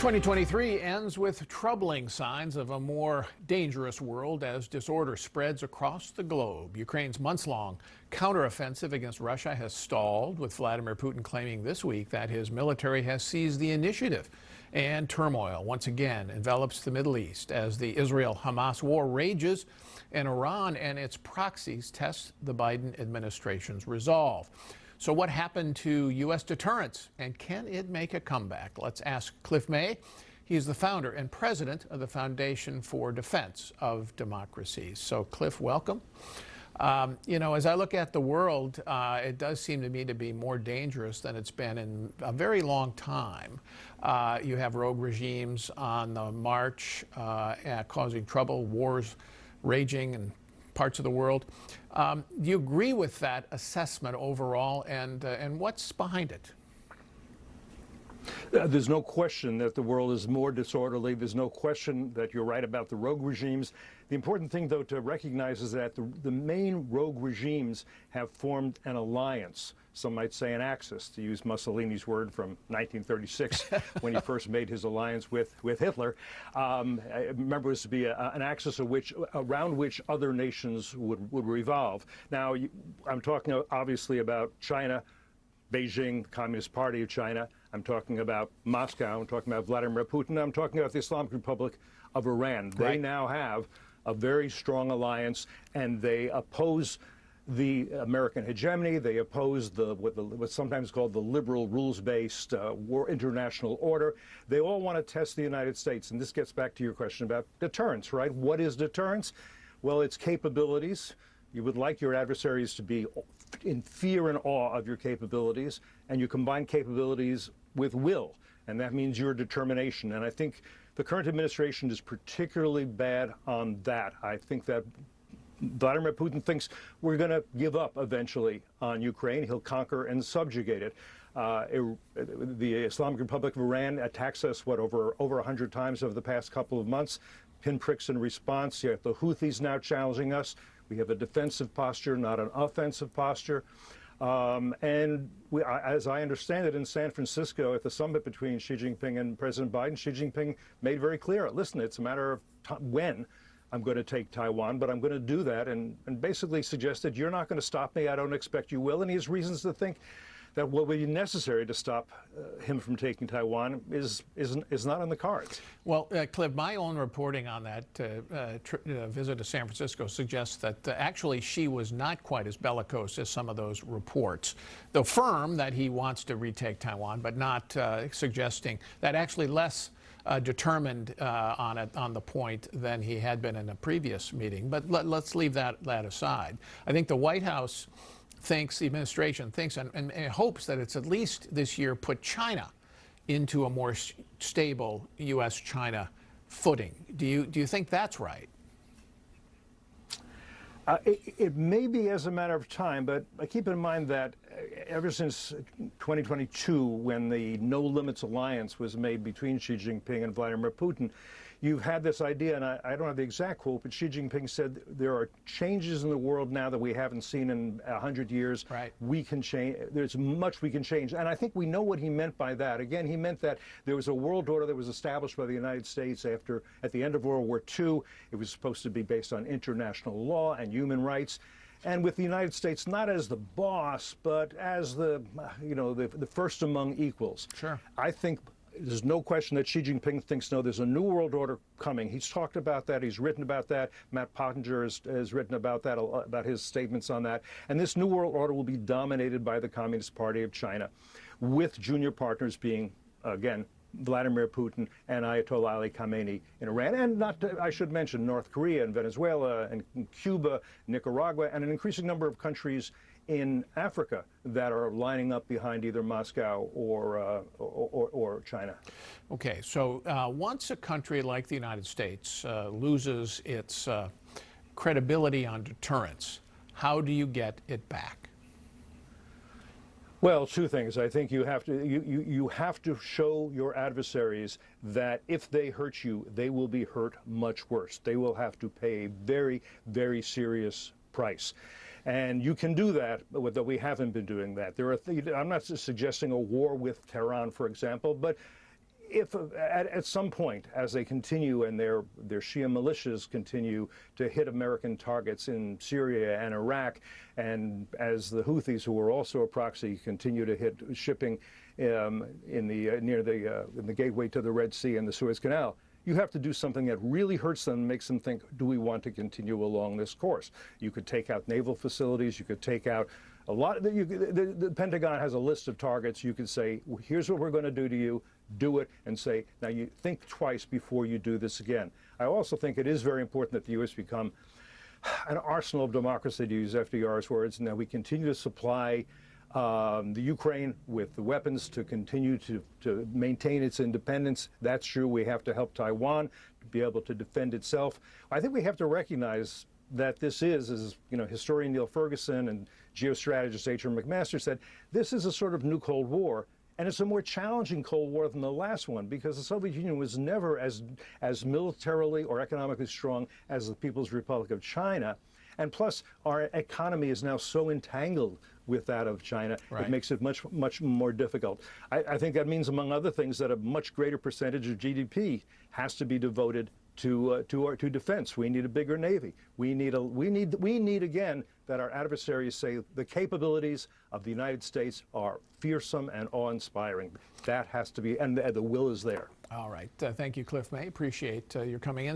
2023 ends with troubling signs of a more dangerous world as disorder spreads across the globe. Ukraine's months-long counteroffensive against Russia has stalled, with Vladimir Putin claiming this week that his military has seized the initiative. And turmoil once again envelops the Middle East as the Israel-Hamas war rages and Iran and its proxies test the Biden administration's resolve. So what happened to U.S. deterrence, and can it make a comeback? Let's ask Cliff May. He's the founder and president of the Foundation for Defense of Democracies. So, Cliff, welcome. As I look at the world, it does seem to me to be more dangerous than it's been in a very long time. You have rogue regimes on the march, causing trouble, wars raging in parts of the world. Do you agree with that assessment overall, and what's behind it? There's no question that the world is more disorderly. There's no question that you're right about the rogue regimes. The important thing, though, to recognize is that the main rogue regimes have formed an alliance. Some might say an axis, to use Mussolini's word from 1936, when he first made his alliance with Hitler. I remember it was to be an axis around which other nations would revolve. Now, I'm talking obviously about China, Beijing, the Communist Party of China. I'm talking about Moscow. I'm talking about Vladimir Putin. I'm talking about the Islamic Republic of Iran. They Right. now have a very strong alliance, and they oppose the American hegemony. They oppose what's sometimes called the liberal rules-based international order. They all want to test the United States. And this gets back to your question about deterrence, right? What is deterrence? Well, it's capabilities. You would like your adversaries to be in fear and awe of your capabilities, and you combine capabilities with will, and that means your determination. And I think the current administration is particularly bad on that. I think that Vladimir Putin thinks we're going to give up eventually on Ukraine. He'll conquer and subjugate it. The Islamic Republic of Iran attacks us, over 100 times over the past couple of months, pinpricks in response. You have the Houthis now challenging us. We have a defensive posture, not an offensive posture. As I understand it, in San Francisco at the summit between Xi Jinping and President Biden, Xi Jinping made very clear, listen, it's a matter of when I'm going to take Taiwan, but I'm going to do that, and basically suggested, you're not going to stop me, I don't expect you will, and he has reasons to think that what would be necessary to stop him from taking Taiwan is not on the cards. Well, Cliff, my own reporting on that visit to San Francisco suggests that actually Xi was not quite as bellicose as some of those reports. Though firm that he wants to retake Taiwan, but not suggesting that, actually less determined on the point than he had been in a previous meeting. But let's leave that aside. I think the White House thinks, the administration thinks, and hopes that it's at least this year put China into a more stable U.S.-China footing. Do you think that's right? It may be as a matter of time, but keep in mind that ever since 2022, when the No Limits Alliance was made between Xi Jinping and Vladimir Putin, you've had this idea, and I don't have the exact quote, but Xi Jinping said there are changes in the world now that we haven't seen in 100 years. Right. We can change. There's much we can change. And I think we know what he meant by that. Again, he meant that there was a world order that was established by the United States at the end of World War II. It was supposed to be based on international law and human rights. And with the United States not as the boss, but as the first among equals. Sure. I think there's no question that Xi Jinping thinks, no, there's a new world order coming. He's talked about that. He's written about that. Matt Pottinger has written about that, about his statements on that. And this new world order will be dominated by the Communist Party of China, with junior partners being, again, Vladimir Putin and Ayatollah Ali Khamenei in Iran, and I should mention North Korea and Venezuela and Cuba, Nicaragua, and an increasing number of countries in Africa that are lining up behind either Moscow or China. Okay, so once a country like the United States loses its credibility on deterrence, how do you get it back? Well, two things. I think you have to show your adversaries that if they hurt you, they will be hurt much worse. They will have to pay a very, very serious price. And you can do that, but we haven't been doing that. I'm not suggesting a war with Tehran, for example, but if at some point, as they continue and their Shia militias continue to hit American targets in Syria and Iraq, and as the Houthis, who are also a proxy, continue to hit shipping in the gateway to the Red Sea and the Suez Canal, you have to do something that really hurts them and makes them think, do we want to continue along this course? You could take out naval facilities. You could take out a lot. The Pentagon has a list of targets. You could say, well, here's what we're going to do to you. Do it, and say, now you think twice before you do this again. I also think it is very important that the U.S. become an arsenal of democracy, to use FDR's words, and that we continue to supply the Ukraine with the weapons to continue to maintain its independence. That's true. We have to help Taiwan to be able to defend itself. I think we have to recognize that this is, as historian Neil Ferguson and geostrategist H.R. McMaster said, this is a sort of new Cold War. And it's a more challenging Cold War than the last one, because the Soviet Union was never as militarily or economically strong as the People's Republic of China. And plus, our economy is now so entangled with that of China, right. It makes it much more difficult. I think that means, among other things, that a much greater percentage of GDP has to be devoted to defense. We need a bigger Navy. We need again that our adversaries say the capabilities of the United States are fearsome and awe-inspiring. That has to be, and the will is there. All right. Thank you, Cliff May. Appreciate your coming in.